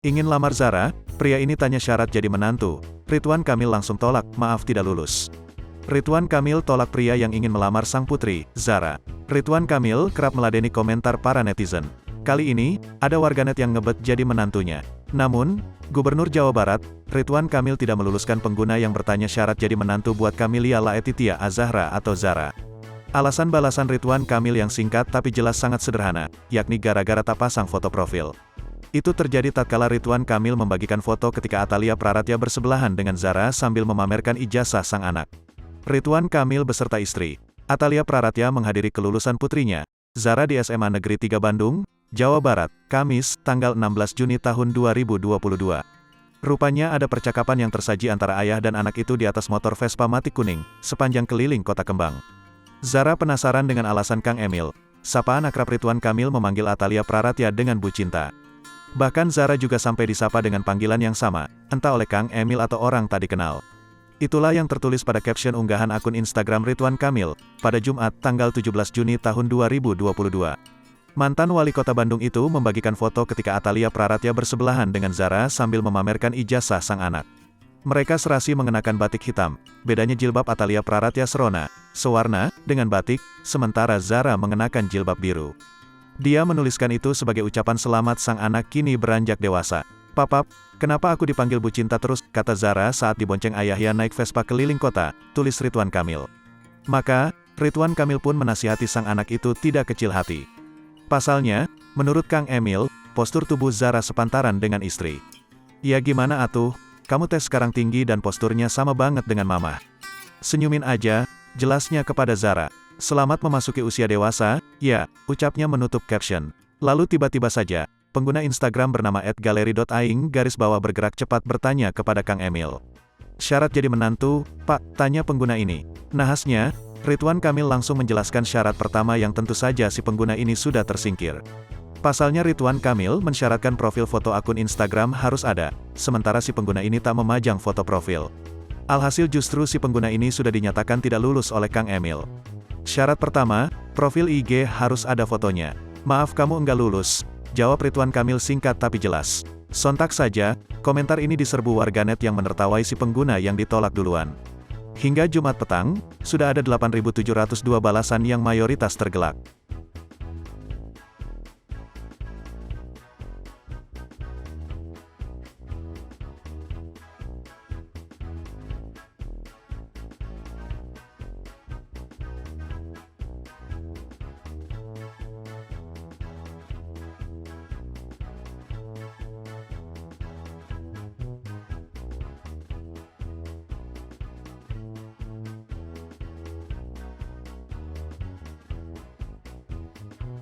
Ingin lamar Zara? Pria ini tanya syarat jadi menantu. Ridwan Kamil langsung tolak, maaf tidak lulus. Ridwan Kamil tolak pria yang ingin melamar sang putri, Zara. Ridwan Kamil kerap meladeni komentar para netizen. Kali ini, ada warganet yang ngebet jadi menantunya. Namun, Gubernur Jawa Barat, Ridwan Kamil tidak meluluskan pengguna yang bertanya syarat jadi menantu buat Camelia Laetitia Azahra atau Zara. Alasan balasan Ridwan Kamil yang singkat tapi jelas sangat sederhana, yakni gara-gara tak pasang foto profil. Itu terjadi tatkala Ridwan Kamil membagikan foto ketika Atalia Praratya bersebelahan dengan Zara sambil memamerkan ijazah sang anak. Ridwan Kamil beserta istri, Atalia Praratya menghadiri kelulusan putrinya, Zara di SMA Negeri 3 Bandung, Jawa Barat, Kamis, tanggal 16 Juni tahun 2022. Rupanya ada percakapan yang tersaji antara ayah dan anak itu di atas motor Vespa Matic kuning, sepanjang keliling kota Kembang. Zara penasaran dengan alasan Kang Emil. Sapaan akrab Ridwan Kamil memanggil Atalia Praratya dengan Bu Cinta. Bahkan Zara juga sampai disapa dengan panggilan yang sama, entah oleh Kang Emil atau orang tak dikenal. Itulah yang tertulis pada caption unggahan akun Instagram Ridwan Kamil, pada Jumat, tanggal 17 Juni tahun 2022. Mantan wali kota Bandung itu membagikan foto ketika Atalia Praratya bersebelahan dengan Zara sambil memamerkan ijazah sang anak. Mereka serasi mengenakan batik hitam, bedanya jilbab Atalia Praratya sewarna, dengan batik, sementara Zara mengenakan jilbab biru. Dia menuliskan itu sebagai ucapan selamat sang anak kini beranjak dewasa. "Papap, kenapa aku dipanggil Bu Cinta terus?" kata Zara saat dibonceng ayahnya naik Vespa keliling kota, tulis Ridwan Kamil. Maka, Ridwan Kamil pun menasihati sang anak itu tidak kecil hati. Pasalnya, menurut Kang Emil, postur tubuh Zara sepantaran dengan istri. "Ya gimana atuh, kamu tes sekarang tinggi dan posturnya sama banget dengan mama. Senyumin aja," jelasnya kepada Zara. "Selamat memasuki usia dewasa, ya," ucapnya menutup caption. Lalu tiba-tiba saja, pengguna Instagram bernama @galeri.aing bergerak cepat bertanya kepada Kang Emil. "Syarat jadi menantu, Pak?" tanya pengguna ini. Nahasnya, Ridwan Kamil langsung menjelaskan syarat pertama yang tentu saja si pengguna ini sudah tersingkir. Pasalnya Ridwan Kamil mensyaratkan profil foto akun Instagram harus ada, sementara si pengguna ini tak memajang foto profil. Alhasil justru si pengguna ini sudah dinyatakan tidak lulus oleh Kang Emil. Syarat pertama, profil IG harus ada fotonya. "Maaf kamu enggak lulus," jawab Ridwan Kamil singkat tapi jelas. Sontak saja, komentar ini diserbu warganet yang menertawai si pengguna yang ditolak duluan. Hingga Jumat petang, sudah ada 8.702 balasan yang mayoritas tergelak.